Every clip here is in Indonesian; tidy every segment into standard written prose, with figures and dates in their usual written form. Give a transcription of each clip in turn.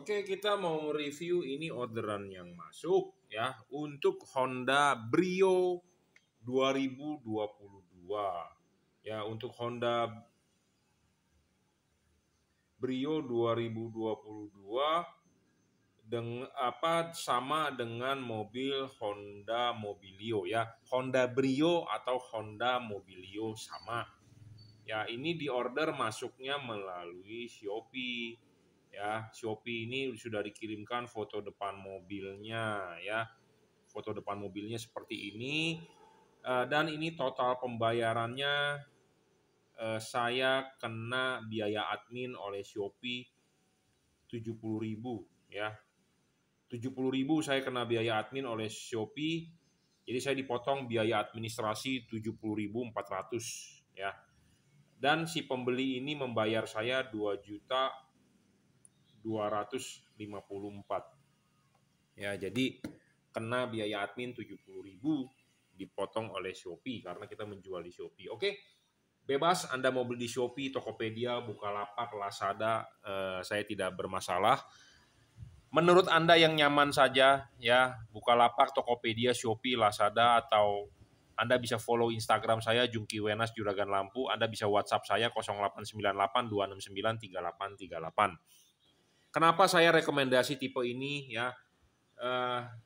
Oke, kita mau review ini orderan yang masuk ya untuk Honda Brio 2022. Ya, untuk Honda Brio 2022 sama dengan mobil Honda Mobilio ya. Honda Brio atau Honda Mobilio sama. Ya, ini diorder masuknya melalui Shopee. Ya, Shopee ini sudah dikirimkan foto depan mobilnya ya. Foto depan mobilnya seperti ini. Dan ini total pembayarannya saya kena biaya admin oleh Shopee 70.000 ya. 70.000 saya kena biaya admin oleh Shopee. Jadi saya dipotong biaya administrasi 70.400 ya. Dan si pembeli ini membayar saya 2.254. Ya, jadi kena biaya admin 70.000 dipotong oleh Shopee karena kita menjual di Shopee. Oke. Bebas Anda mau beli di Shopee, Tokopedia, Bukalapak, Lazada, saya tidak bermasalah. Menurut Anda yang nyaman saja ya, Bukalapak, Tokopedia, Shopee, Lazada, atau Anda bisa follow Instagram saya Jungki Wenas Juragan Lampu. Anda bisa WhatsApp saya 0898 269 3838. Kenapa saya rekomendasi tipe ini ya?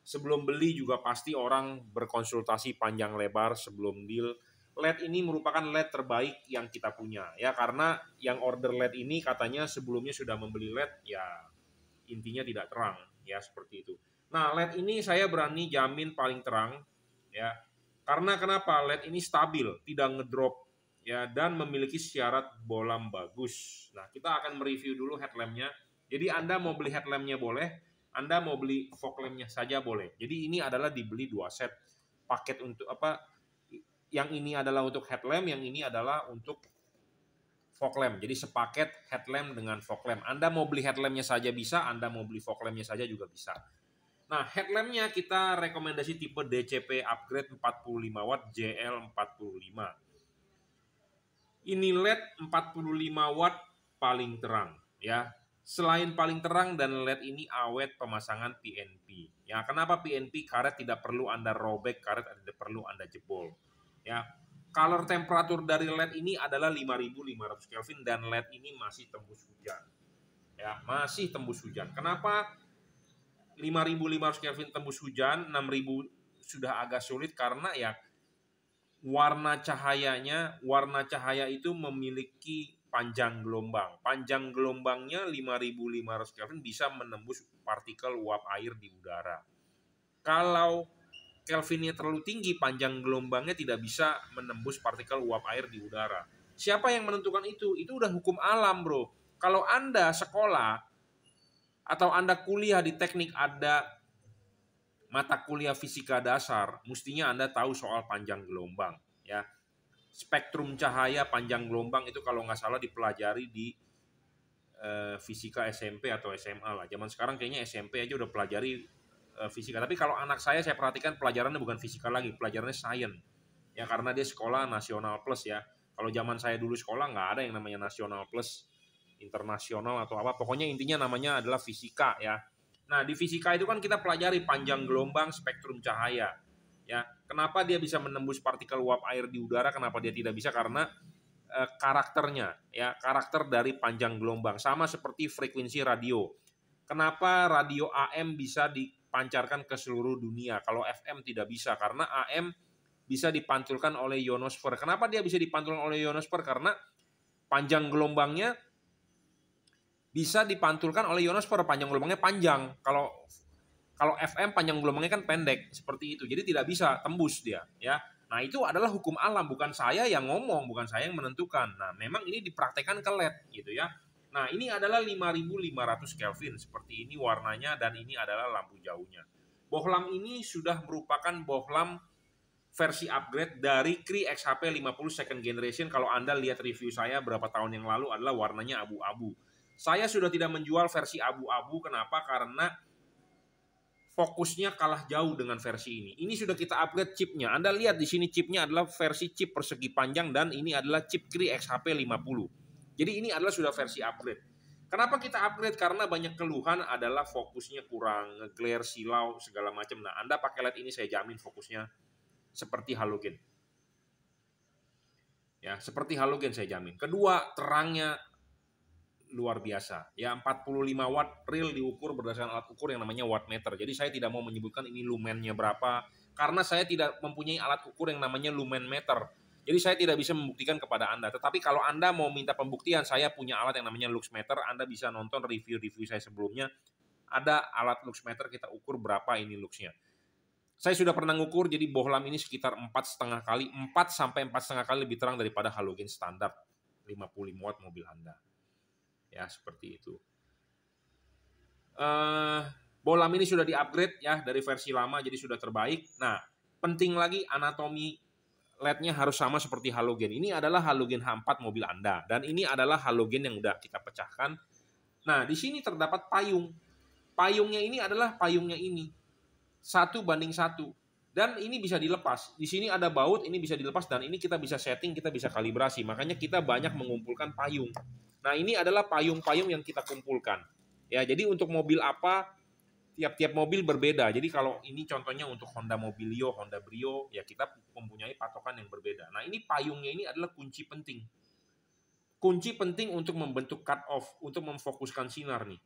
Sebelum beli juga pasti orang berkonsultasi panjang lebar sebelum deal. LED ini merupakan LED terbaik yang kita punya ya, karena yang order LED ini katanya sebelumnya sudah membeli LED ya, intinya tidak terang ya, seperti itu. Nah, LED ini saya berani jamin paling terang ya. Karena kenapa? LED ini stabil, tidak ngedrop ya, dan memiliki syarat bolam bagus. Nah, kita akan mereview dulu headlampnya. Jadi Anda mau beli headlampnya boleh, Anda mau beli fog lampnya saja boleh. Jadi ini adalah dibeli 2 set paket untuk apa? Yang ini adalah untuk headlamp, yang ini adalah untuk fog lamp. Jadi sepaket headlamp dengan fog lamp. Anda mau beli headlampnya saja bisa, Anda mau beli fog lampnya saja juga bisa. Nah, headlampnya kita rekomendasi tipe DCP upgrade 45 watt JL45. Ini LED 45 watt paling terang ya. Selain paling terang dan LED ini awet pemasangan PNP. Ya, kenapa PNP? Karet tidak perlu Anda robek, karet tidak perlu Anda jebol. Ya, color temperatur dari LED ini adalah 5.500 Kelvin dan LED ini masih tembus hujan. Ya, masih tembus hujan. Kenapa 5.500 Kelvin tembus hujan, 6.000 sudah agak sulit karena ya warna cahaya itu memiliki panjang gelombang. Panjang gelombangnya 5.500 Kelvin bisa menembus partikel uap air di udara. Kalau Kelvinnya terlalu tinggi, panjang gelombangnya tidak bisa menembus partikel uap air di udara. Siapa yang menentukan itu? Itu udah hukum alam, bro. Kalau Anda sekolah atau Anda kuliah di teknik, ada mata kuliah fisika dasar, mestinya Anda tahu soal panjang gelombang. Ya, spektrum cahaya panjang gelombang itu kalau nggak salah dipelajari di fisika SMP atau SMA lah. Zaman sekarang kayaknya SMP aja udah pelajari fisika. Tapi kalau anak saya perhatikan pelajarannya bukan fisika lagi, pelajarannya sains. Ya, karena dia sekolah nasional plus ya. Kalau zaman saya dulu sekolah nggak ada yang namanya nasional plus, internasional atau apa. Pokoknya intinya namanya adalah fisika ya. Nah, di fisika itu kan kita pelajari panjang gelombang, spektrum cahaya. Ya, kenapa dia bisa menembus partikel uap air di udara? Kenapa dia tidak bisa? Karena karakternya, ya, karakter dari panjang gelombang sama seperti frekuensi radio. Kenapa radio AM bisa dipancarkan ke seluruh dunia? Kalau FM tidak bisa, karena AM bisa dipantulkan oleh ionosfer. Kenapa dia bisa dipantulkan oleh ionosfer? Karena panjang gelombangnya bisa dipantulkan oleh ionosfer, panjang gelombangnya panjang. Kalau FM panjang gelombangnya kan pendek, seperti itu. Jadi tidak bisa tembus dia, ya. Nah, itu adalah hukum alam, bukan saya yang ngomong, bukan saya yang menentukan. Nah, memang ini dipraktekkan ke LED gitu ya. Nah, ini adalah 5.500 Kelvin, seperti ini warnanya, dan ini adalah lampu jauhnya. Bohlam ini sudah merupakan bohlam versi upgrade dari Cree XHP 50 second generation. Kalau Anda lihat review saya berapa tahun yang lalu adalah warnanya abu-abu. Saya sudah tidak menjual versi abu-abu, kenapa? Karena fokusnya kalah jauh dengan versi ini. Ini sudah kita upgrade chipnya. Anda lihat di sini chipnya adalah versi chip persegi panjang dan ini adalah chip Cree XHP 50. Jadi ini adalah sudah versi upgrade. Kenapa kita upgrade? Karena banyak keluhan adalah fokusnya kurang, nge-glare, silau, segala macam. Nah, Anda pakai LED ini saya jamin fokusnya seperti halogen. Ya, seperti halogen saya jamin. Kedua, terangnya luar biasa. Ya, 45 watt real diukur berdasarkan alat ukur yang namanya wattmeter. Jadi saya tidak mau menyebutkan ini lumennya berapa karena saya tidak mempunyai alat ukur yang namanya lumen meter. Jadi saya tidak bisa membuktikan kepada Anda. Tetapi kalau Anda mau minta pembuktian, saya punya alat yang namanya luxmeter. Anda bisa nonton review-review saya sebelumnya. Ada alat luxmeter, kita ukur berapa ini luxnya. Saya sudah pernah ngukur, jadi bohlam ini sekitar 4,5 kali, 4 sampai 4,5 kali lebih terang daripada halogen standar 55 watt mobil Anda. Ya, seperti itu. Bohlam ini sudah di-upgrade ya dari versi lama jadi sudah terbaik. Nah, penting lagi anatomi LED-nya harus sama seperti halogen. Ini adalah halogen H4 mobil Anda dan ini adalah halogen yang udah kita pecahkan. Nah, di sini terdapat payung. Payungnya ini adalah payungnya ini. 1:1. Dan ini bisa dilepas. Di sini ada baut, ini bisa dilepas dan ini kita bisa setting, kita bisa kalibrasi. Makanya kita banyak mengumpulkan payung. Nah, ini adalah payung-payung yang kita kumpulkan. Ya, jadi untuk mobil apa tiap-tiap mobil berbeda. Jadi kalau ini contohnya untuk Honda Mobilio, Honda Brio, ya kita mempunyai patokan yang berbeda. Nah, ini payungnya ini adalah kunci penting. Kunci penting untuk membentuk cut off, untuk memfokuskan sinar nih.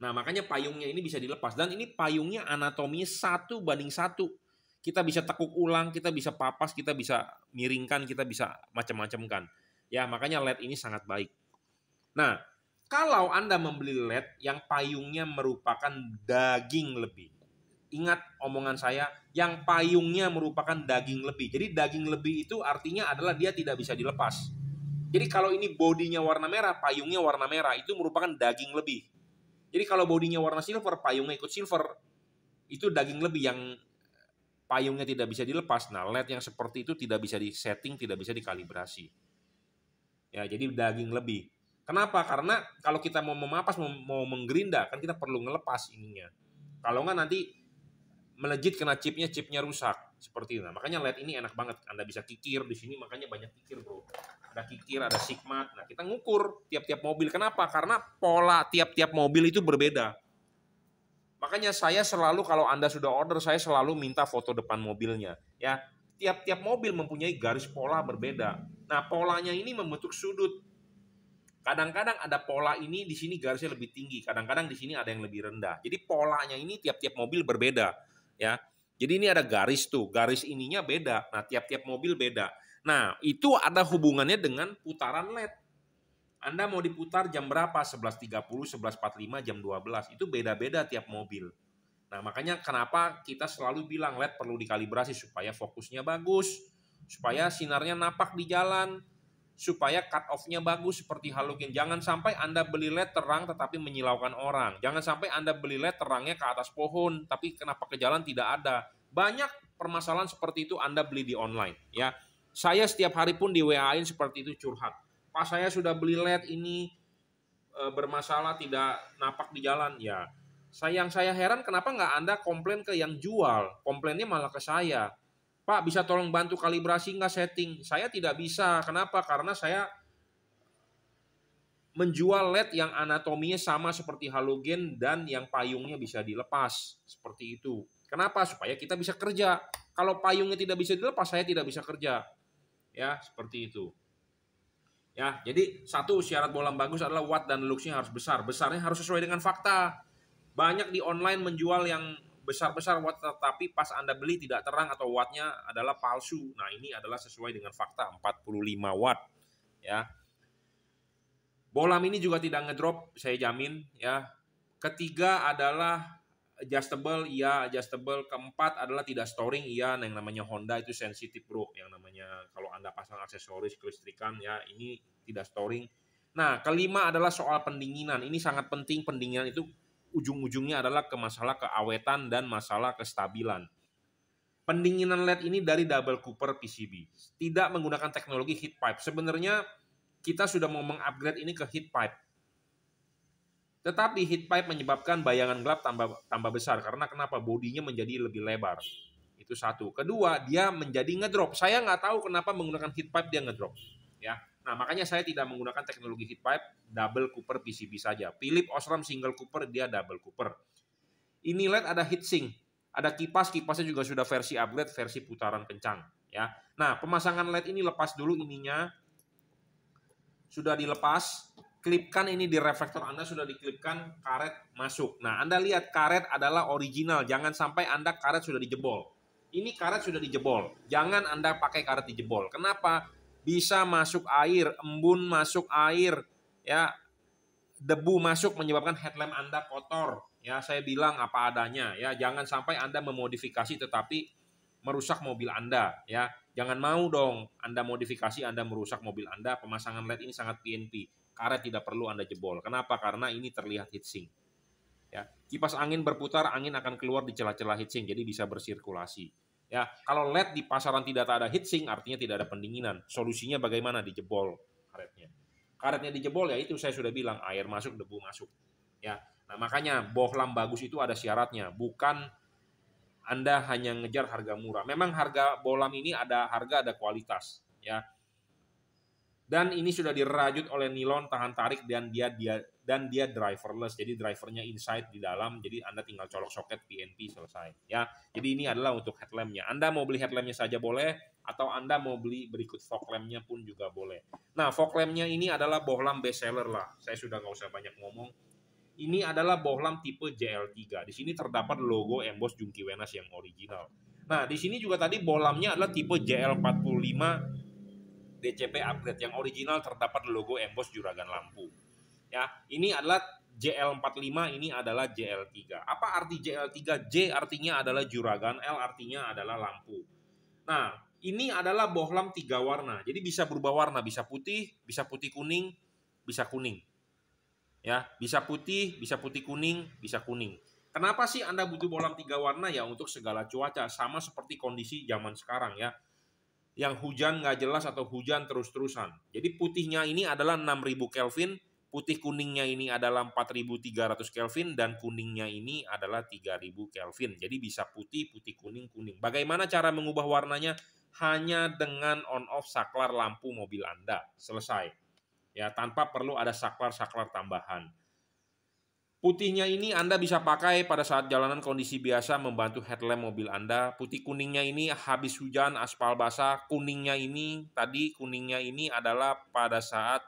Nah, makanya payungnya ini bisa dilepas. Dan ini payungnya anatominya 1:1. Kita bisa tekuk ulang, kita bisa papas, kita bisa miringkan, kita bisa macam-macam kan. Ya, makanya LED ini sangat baik. Nah, kalau Anda membeli LED yang payungnya merupakan daging lebih. Ingat omongan saya, yang payungnya merupakan daging lebih. Jadi daging lebih itu artinya adalah dia tidak bisa dilepas. Jadi kalau ini bodinya warna merah, payungnya warna merah, itu merupakan daging lebih. Jadi kalau bodinya warna silver, payungnya ikut silver, itu daging lebih yang payungnya tidak bisa dilepas. Nah, LED yang seperti itu tidak bisa disetting, tidak bisa dikalibrasi. Ya, jadi daging lebih. Kenapa? Karena kalau kita mau memapas, mau menggerinda, kan kita perlu ngelepas ininya. Kalau nggak nanti melejit kena chipnya rusak. Seperti itu. Nah, makanya LED ini enak banget. Anda bisa kikir di sini, makanya banyak kikir, bro. Ada kikir, ada sigmat. Nah, kita ngukur tiap-tiap mobil. Kenapa? Karena pola tiap-tiap mobil itu berbeda. Makanya saya selalu kalau Anda sudah order, saya selalu minta foto depan mobilnya. Ya, tiap-tiap mobil mempunyai garis pola berbeda. Nah, polanya ini membentuk sudut. Kadang-kadang ada pola ini di sini garisnya lebih tinggi, kadang-kadang di sini ada yang lebih rendah. Jadi polanya ini tiap-tiap mobil berbeda, ya. Jadi ini ada garis tuh, garis ininya beda. Nah, tiap-tiap mobil beda. Nah, itu ada hubungannya dengan putaran LED. Anda mau diputar jam berapa? 11.30, 11.45, jam 12. Itu beda-beda tiap mobil. Nah, makanya kenapa kita selalu bilang LED perlu dikalibrasi supaya fokusnya bagus, supaya sinarnya napak di jalan, supaya cut off-nya bagus seperti halogen. Jangan sampai Anda beli LED terang tetapi menyilaukan orang. Jangan sampai Anda beli LED terangnya ke atas pohon tapi kenapa ke jalan tidak ada. Banyak permasalahan seperti itu Anda beli di online, ya. Saya setiap hari pun di WA-in seperti itu curhat. Pak, saya sudah beli LED ini bermasalah, tidak napak di jalan. Ya, yang saya heran kenapa nggak Anda komplain ke yang jual, komplainnya malah ke saya. Pak, bisa tolong bantu kalibrasi nggak setting? Saya tidak bisa. Kenapa? Karena saya menjual LED yang anatominya sama seperti halogen dan yang payungnya bisa dilepas. Seperti itu. Kenapa? Supaya kita bisa kerja. Kalau payungnya tidak bisa dilepas, saya tidak bisa kerja. Ya, seperti itu. Ya, jadi satu syarat bohlam bagus adalah watt dan luxnya harus besar. Besarnya harus sesuai dengan fakta. Banyak di online menjual yang besar-besar watt tetapi pas Anda beli tidak terang atau wattnya adalah palsu. Nah, ini adalah sesuai dengan fakta 45 watt, ya. Bohlam ini juga tidak ngedrop, saya jamin, ya. Ketiga adalah adjustable, iya adjustable. Keempat adalah tidak storing, iya. Yang namanya Honda itu sensitif, bro. Yang namanya kalau Anda pasang aksesoris kelistrikan, ya ini tidak storing. Nah, kelima adalah soal pendinginan. Ini sangat penting, pendinginan itu ujung-ujungnya adalah ke masalah keawetan dan masalah kestabilan. Pendinginan LED ini dari double cooper PCB. Tidak menggunakan teknologi heat pipe. Sebenarnya kita sudah mau mengupgrade ini ke heat pipe. Tetapi heat pipe menyebabkan bayangan gelap tambah besar. Karena kenapa? Bodinya menjadi lebih lebar. Itu satu. Kedua, dia menjadi ngedrop. Saya nggak tahu kenapa menggunakan heat pipe dia ngedrop. ya. Nah, makanya saya tidak menggunakan teknologi heat pipe, double cooper PCB saja. Philips Osram single cooper, dia double cooper. Ini LED ada heatsink, ada kipas, kipasnya juga sudah versi upgrade, versi putaran kencang, ya. Nah, pemasangan LED ini lepas dulu ininya, sudah dilepas, klipkan ini di reflektor Anda, sudah diklipkan, karet masuk. Nah, Anda lihat karet adalah original, jangan sampai Anda karet sudah dijebol. Ini karet sudah dijebol, jangan Anda pakai karet dijebol. Kenapa? Bisa masuk air, embun masuk air, ya, debu masuk menyebabkan headlamp Anda kotor. Ya, saya bilang apa adanya, ya, jangan sampai Anda memodifikasi tetapi merusak mobil Anda, ya. Jangan mau dong Anda modifikasi, Anda merusak mobil Anda. Pemasangan LED ini sangat PNP. Karet tidak perlu Anda jebol. Kenapa? Karena ini terlihat heatsink. Ya, kipas angin berputar, angin akan keluar di celah-celah heatsink, jadi bisa bersirkulasi. Ya, kalau LED di pasaran tidak ada heatsink, artinya tidak ada pendinginan. Solusinya bagaimana? Dijebol karetnya. Karetnya dijebol, ya itu saya sudah bilang, air masuk, debu masuk. Ya, nah makanya bohlam bagus itu ada syaratnya, bukan Anda hanya ngejar harga murah. Memang harga bohlam ini ada harga, ada kualitas, ya. Dan ini sudah dirajut oleh nilon tahan tarik dan dia driverless. Jadi drivernya inside di dalam, jadi Anda tinggal colok soket PNP selesai, ya. Jadi ini adalah untuk headlampnya. Anda mau beli headlampnya saja boleh, atau Anda mau beli berikut fog lampnya pun juga boleh. Nah, fog lampnya ini adalah bohlam best seller lah. Saya sudah nggak usah banyak ngomong. Ini adalah bohlam tipe JL3. Di sini terdapat logo emboss Jungki Wenas yang original. Nah, di sini juga tadi bohlamnya adalah tipe JL45 DCP upgrade. Yang original terdapat logo emboss juragan lampu. Ya, ini adalah JL45, ini adalah JL3. Apa arti JL3? J artinya adalah juragan, L artinya adalah lampu. Nah, ini adalah bohlam 3 warna. Jadi bisa berubah warna, bisa putih kuning, bisa kuning. Ya, bisa putih kuning, bisa kuning. Kenapa sih Anda butuh bohlam 3 warna? Ya untuk segala cuaca, sama seperti kondisi zaman sekarang, ya. Yang hujan nggak jelas atau hujan terus-terusan. Jadi putihnya ini adalah 6000 Kelvin, putih kuningnya ini adalah 4300 Kelvin, dan kuningnya ini adalah 3000 Kelvin. Jadi bisa putih kuning, kuning. Bagaimana cara mengubah warnanya? Hanya dengan on off saklar lampu mobil Anda. Selesai. Ya, tanpa perlu ada saklar-saklar tambahan. Putihnya ini Anda bisa pakai pada saat jalanan kondisi biasa membantu headlamp mobil Anda. Putih kuningnya ini habis hujan, aspal basah. Kuningnya ini adalah pada saat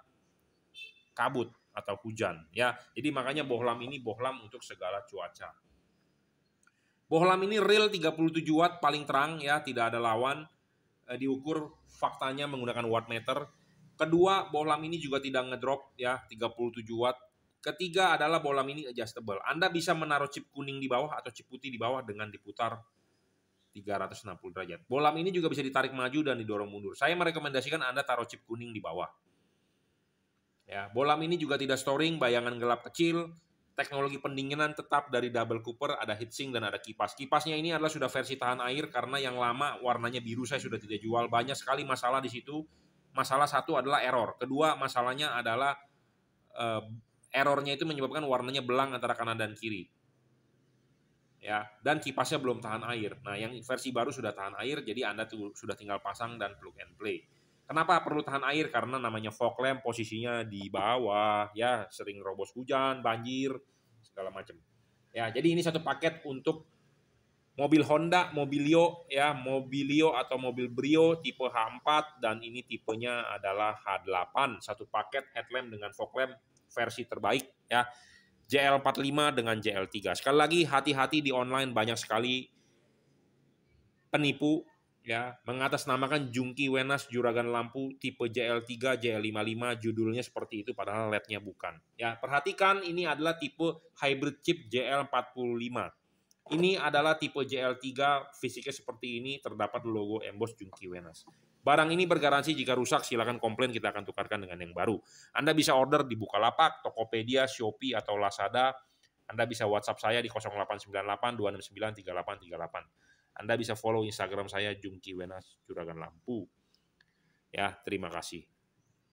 kabut atau hujan, ya. Jadi makanya bohlam ini bohlam untuk segala cuaca. Bohlam ini real 37 watt paling terang, ya, tidak ada lawan. Diukur faktanya menggunakan wattmeter. Kedua, bohlam ini juga tidak ngedrop, ya, 37 watt. Ketiga adalah bohlam ini adjustable. Anda bisa menaruh chip kuning di bawah atau chip putih di bawah dengan diputar 360 derajat. Bohlam ini juga bisa ditarik maju dan didorong mundur. Saya merekomendasikan Anda taruh chip kuning di bawah. Ya, bohlam ini juga tidak storing, bayangan gelap kecil. Teknologi pendinginan tetap dari double cooper, ada heatsink dan ada kipas. Kipasnya ini adalah sudah versi tahan air karena yang lama warnanya biru saya sudah tidak jual. Banyak sekali masalah di situ. Masalah satu adalah error. Kedua masalahnya adalah errornya itu menyebabkan warnanya belang antara kanan dan kiri. Ya, dan kipasnya belum tahan air. Nah, yang versi baru sudah tahan air, jadi Anda sudah tinggal pasang dan plug and play. Kenapa perlu tahan air? Karena namanya fog lamp, posisinya di bawah, ya, sering robos hujan, banjir, segala macam. Ya, jadi ini satu paket untuk mobil Honda, Mobilio, ya, Mobilio atau mobil Brio tipe H4, dan ini tipenya adalah H8. Satu paket headlamp dengan fog lamp versi terbaik, ya. JL45 dengan JL3. Sekali lagi, hati-hati di online, banyak sekali penipu, ya, mengatasnamakan Jungki Wenas juragan lampu tipe JL3, JL55, judulnya seperti itu padahal LED-nya bukan. Ya, perhatikan ini adalah tipe hybrid chip JL45. Ini adalah tipe JL3, fisiknya seperti ini, terdapat logo emboss Jungki Wenas. Barang ini bergaransi jika rusak silakan komplain, kita akan tukarkan dengan yang baru. Anda bisa order di Bukalapak, Tokopedia, Shopee atau Lazada. Anda bisa WhatsApp saya di 0898 269 3838. Anda bisa follow Instagram saya Jungki Wenas Juragan Lampu. Ya, terima kasih.